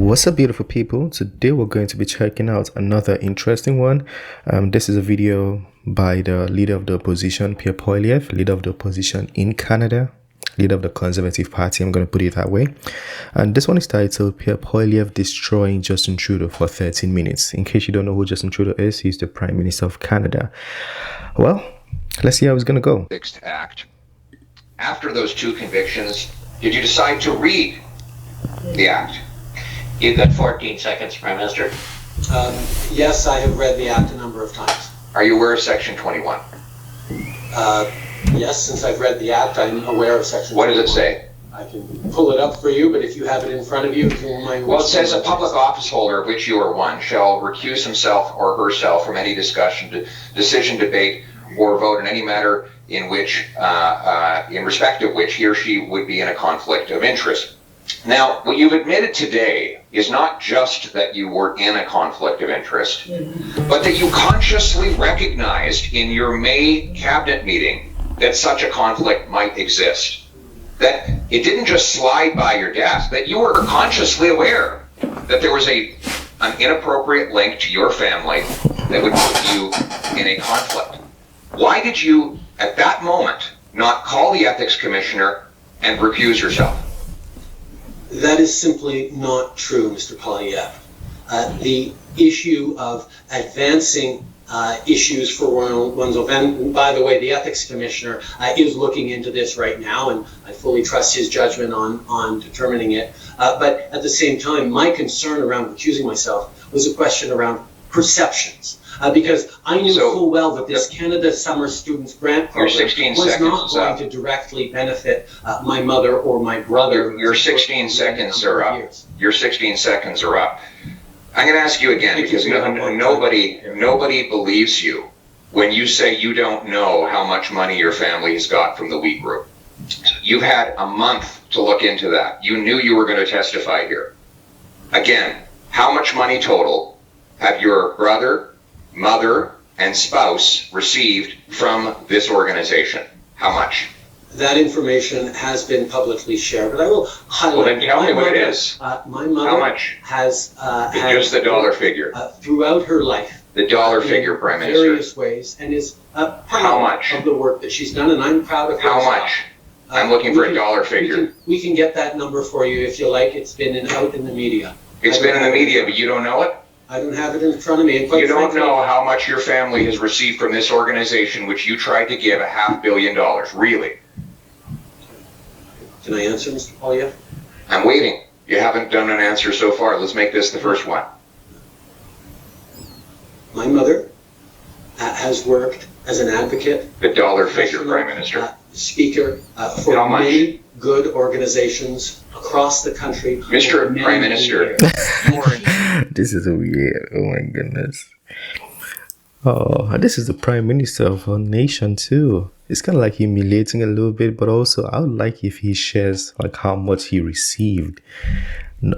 What's up, beautiful people? Today we're going to be checking out another interesting one. This is a video by the leader of the opposition, Pierre Poilievre, leader of the opposition in Canada, leader of the Conservative Party, I'm going to put it that way. And this one is titled Pierre Poilievre destroying Justin Trudeau for 13 minutes. In case you don't know who Justin Trudeau is, he's the Prime Minister of Canada. Well, let's see how it's going to go. Act. After those two convictions, did you decide to read the act? You've got 14 seconds, Prime Minister. Yes, I have read the act a number of times. Are you aware of Section 21? Yes, since I've read the act, I'm aware of Section 21. What does it say? I can pull it up for you, but if you have it in front of you, if you won't mind. Well, it says a public office holder, of which you are one, shall recuse himself or herself from any discussion, decision, debate, or vote in any matter in which, in respect of which he or she would be in a conflict of interest. Now, what you've admitted today is not just that you were in a conflict of interest, but that you consciously recognized in your May cabinet meeting that such a conflict might exist. That it didn't just slide by your desk, that you were consciously aware that there was an inappropriate link to your family that would put you in a conflict. Why did you, at that moment, not call the ethics commissioner and recuse yourself? That is simply not true, Mr. Poilievre. The issue of advancing issues for one's event, and by the way, the ethics commissioner is looking into this right now, and I fully trust his judgment on determining it. But at the same time, my concern around recusing myself was a question around perceptions. Because I knew full well that this Canada Summer Students Grant program was not going to directly benefit my mother or my brother. Your 16 seconds are up. Your 16 seconds are up. I'm going to ask you again, because nobody believes you when you say you don't know how much money your family has got from the wheat group. You've had a month to look into that. You knew you were going to testify here. Again, how much money total have your brother, mother, and spouse received from this organization? How much? That information has been publicly shared, but I will highlight. Well, then tell me what it is. My mother How much? Has just the dollar figure. Throughout her life. The dollar figure, Prime Minister. Various ways, and is How much? Of the work that she's done, and I'm proud of her. How much? I'm looking for a dollar figure. We can get that number for you if you like. It's been out in the media. It's been in the media, but you don't know it? I don't have it in front of me. And you don't know how much your family has received from this organization, which you tried to give $500 million, really? Can I answer, Mr. Poilievre? I'm waiting. You haven't done an answer so far. Let's make this the first one. My mother has worked as an advocate. The dollar figure, Prime Minister. Speaker for many good organizations across the country. Mr. Prime Minister. This is weird. Oh my goodness. Oh, this is the Prime Minister of our nation too. It's kind of like humiliating a little bit, but also I would like if he shares like how much he received.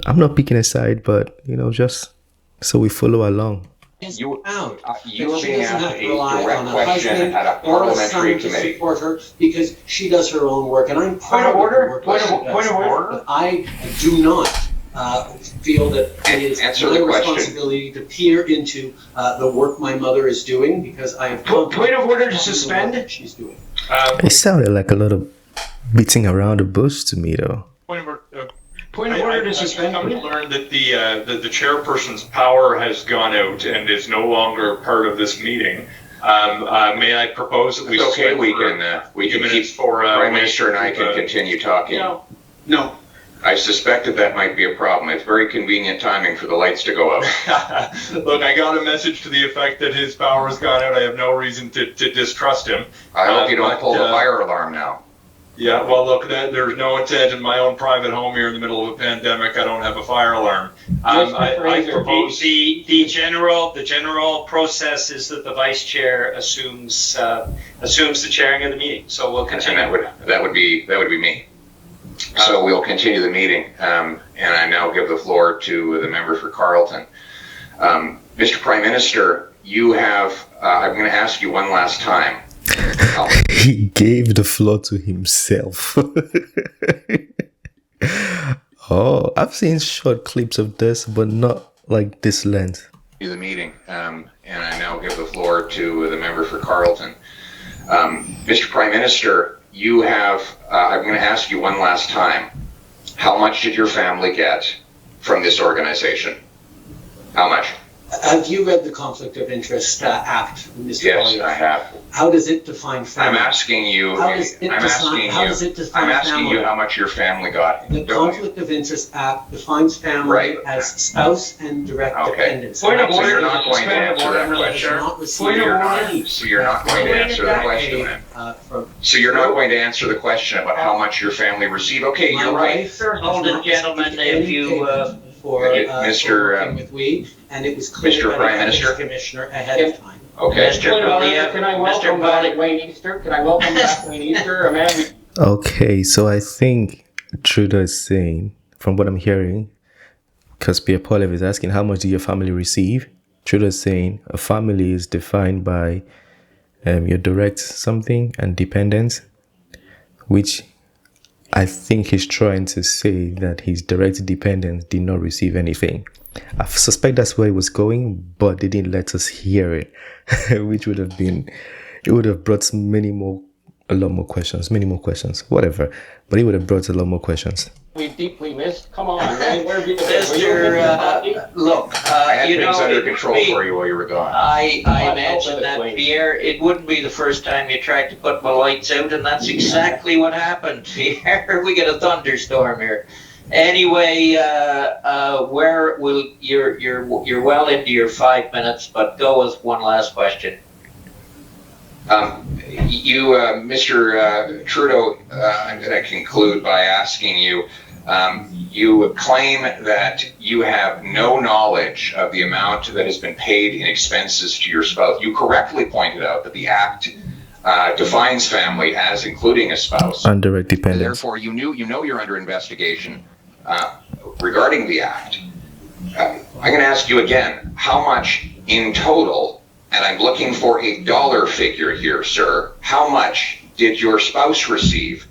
I'm not picking a side, but just so we follow along. You are being asked a direct question at a parliamentary committee. Support her because she does her own work, and I'm proud of the work that she does. Point of order. But I do not feel that it is my responsibility to peer into the work my mother is doing, because I have point of order to suspend. What she's doing. It sounded like a lot of beating around the bush to me, though. Point of order to suspend. I've learned that the chairperson's power has gone out and is no longer part of this meeting. May I propose that we suspend? Okay, we can keep for Prime Minister and I can continue talking. No. I suspected that might be a problem. It's very convenient timing for the lights to go out. Look, I got a message to the effect that his power has gone out. I have no reason to distrust him. I hope you don't pull the fire alarm now. Yeah, well, look, there's no intent in my own private home here in the middle of a pandemic. I don't have a fire alarm. I propose the general process is that the vice chair assumes the chairing of the meeting. So we'll continue. And that would be me. So we'll continue the meeting, and I now give the floor to the member for Carleton. Mr. Prime Minister, you have. I'm going to ask you one last time. He gave the floor to himself. Oh, I've seen short clips of this, but not like this length. The meeting, and I now give the floor to the member for Carleton. Mr. Prime Minister, you have, I'm going to ask you one last time, how much did your family get from this organization? How much? Have you read the Conflict of Interest Act, Mr. Yes, Poilievre? I have. How does it define family? I'm asking you. How does it define you family? how much your family got. The Conflict of Interest Act defines family Right. as spouse and direct dependents. Point of So order. you're not going to answer that Family has question. not received Point of order. any, So you're not going to answer the question then. from So you're not going to answer the question about how much your family received. Okay, my you're right. wife. has Hold it, not gentlemen, received any if you, payment for Mr. working with we, and it was clear Mr. by Prime the Minister? Ethics Commissioner ahead of time. Okay. Mr. Point of order, Poilievre, can I Mr. welcome back Poilievre. Wayne Easter? Can I welcome back Wayne Easter? A man we Okay, so I think Trudeau is saying, from what I'm hearing, because Pierre Poilievre is asking, how much do your family receive? Trudeau is saying a family is defined by your direct something and dependence, which I think he's trying to say that his direct dependents did not receive anything. I suspect that's where it was going, but they didn't let us hear it, which would have been, it would have brought a lot more questions, whatever. But it would have brought a lot more questions. deeply missed. Come on, man. Where have you been? Mr. Look, I had you things know, under it would control be- for you while you were gone. I I'll mentioned help that, it, Wayne. Pierre. It wouldn't be the first time you tried to put my lights out, and that's exactly what happened, Pierre. We get a thunderstorm here. Anyway, where will you're well into your 5 minutes, but go with one last question. Mr. Trudeau, I'm going to conclude by asking you, you claim that you have no knowledge of the amount that has been paid in expenses to your spouse. You correctly pointed out that the Act defines family as including a spouse. And direct And dependence. therefore, you know you're under investigation regarding the Act. I'm going to ask you again, how much in total, and I'm looking for a dollar figure here, sir, how much did your spouse receive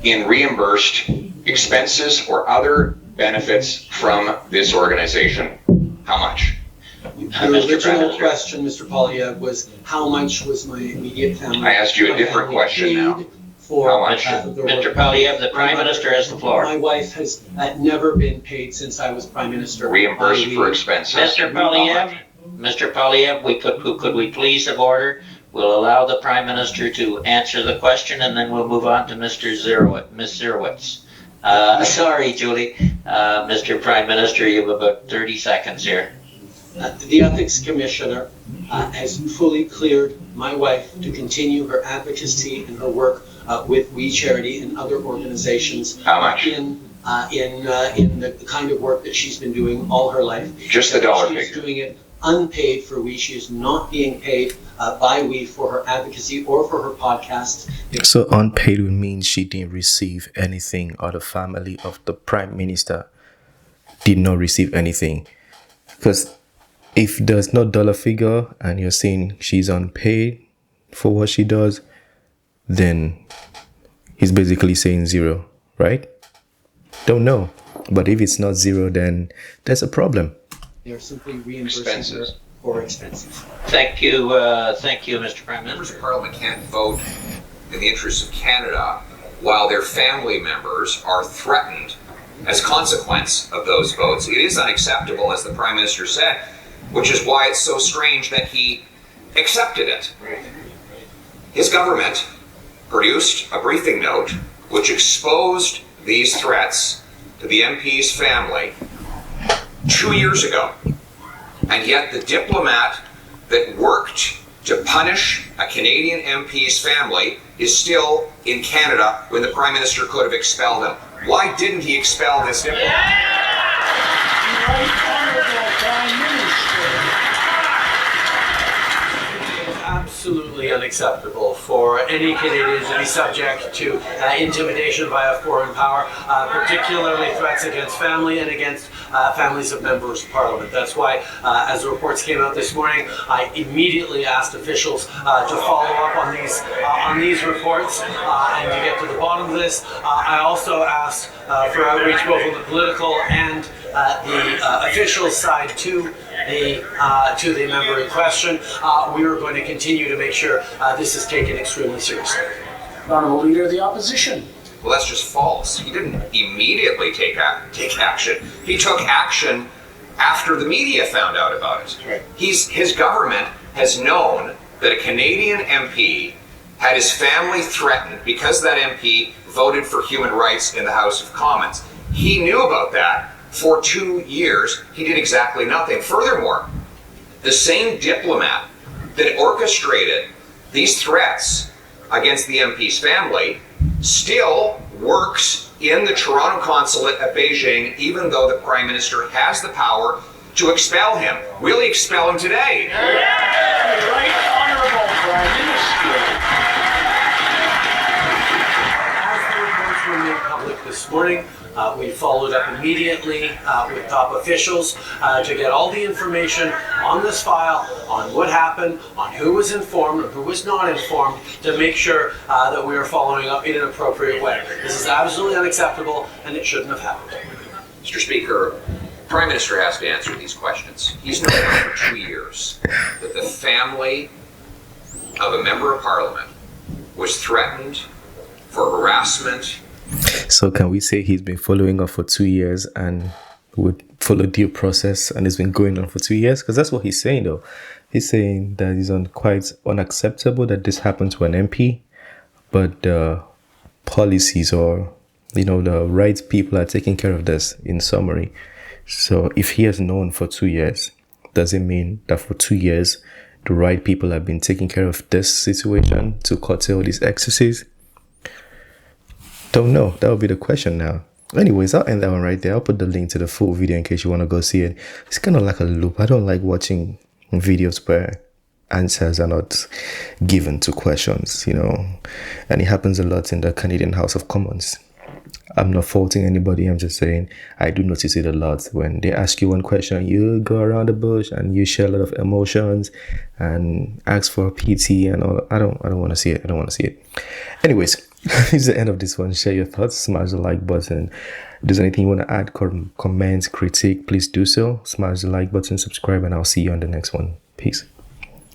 in reimbursed expenses or other benefits from this organization? How much? The Mr. original Prime question, Mr. Poilievre, was how much was my immediate family? I asked you a my different family question paid now. For How much? the work. Mr. Poilievre, the Prime Minister has the floor. My wife has never been paid since I was Prime Minister. Reimbursed I- for expenses. Mr. Poilievre, could we please have order? We'll allow the Prime Minister to answer the question, and then we'll move on to Ms. Zerowitz. Sorry, Julie. Mr. Prime Minister, you have about 30 seconds here. The Ethics Commissioner has fully cleared my wife to continue her advocacy and her work with We Charity and other organizations. How much? In the kind of work that she's been doing all her life. Just the dollar She's figure. doing it unpaid for We. She is not being paid by We for her advocacy or for her podcasts. So unpaid would mean she didn't receive anything, or the family of the Prime Minister did not receive anything. Because if there's no dollar figure and you're saying she's unpaid for what she does, then he's basically saying zero, right? Don't know. But if it's not zero, then there's a problem. They're simply reimbursing Expenses. her for expenses. Thank you, Mr. Prime Members Minister. of Parliament can't vote in the interests of Canada while their family members are threatened as consequence of those votes. It is unacceptable, as the Prime Minister said, which is why it's so strange that he accepted it. His government produced a briefing note which exposed these threats to the MP's family 2 years ago. And yet the diplomat that worked to punish a Canadian MP's family is still in Canada when the Prime Minister could have expelled him. Why didn't he expel this diplomat? Absolutely unacceptable for any Canadian to be subject to intimidation by a foreign power, particularly threats against family and against families of members of Parliament. That's why, as the reports came out this morning, I immediately asked officials to follow up on these reports and to get to the bottom of this. I also asked for outreach both on the political and the official side to the member in question. We are going to continue to make sure this is taken extremely seriously. Honourable Leader of the Opposition. Well, that's just false. He didn't immediately take action. He took action after the media found out about it. Right. His government has known that a Canadian MP had his family threatened because that MP voted for human rights in the House of Commons. He knew about that for 2 years. He did exactly nothing. Furthermore, the same diplomat that orchestrated these threats against the MP's family still works in the Toronto consulate at Beijing, even though the Prime Minister has the power to expel him. Will he expel him today? Right Honourable Prime Minister. As the reports were made public this morning, we followed up immediately with top officials to get all the information on this file, on what happened, on who was informed and who was not informed, to make sure that we are following up in an appropriate way. This is absolutely unacceptable and it shouldn't have happened. Mr. Speaker, the Prime Minister has to answer these questions. He's known for 2 years that the family of a member of Parliament was threatened for harassment. So can we say he's been following up for 2 years and would follow due process, and it's been going on for 2 years? Because that's what he's saying, though. He's saying that it's quite unacceptable that this happened to an MP, but the policies or, the right people are taking care of this, in summary. So if he has known for 2 years, does it mean that for 2 years, the right people have been taking care of this situation to curtail these excesses? Don't know. That would be the question now. Anyways, I'll end that one right there. I'll put the link to the full video in case you want to go see it. It's kind of like a loop. I don't like watching videos where answers are not given to questions, and it happens a lot in the Canadian House of Commons. I'm not faulting anybody. I'm just saying I do notice it a lot. When they ask you one question, you go around the bush and you share a lot of emotions and ask for PT and all. I don't want to see it. I don't want to see it. Anyways, this is the end of this one. Share your thoughts. Smash the like button. If there's anything you want to add, comment, critique, please do so. Smash the like button, subscribe, and I'll see you on the next one. Peace.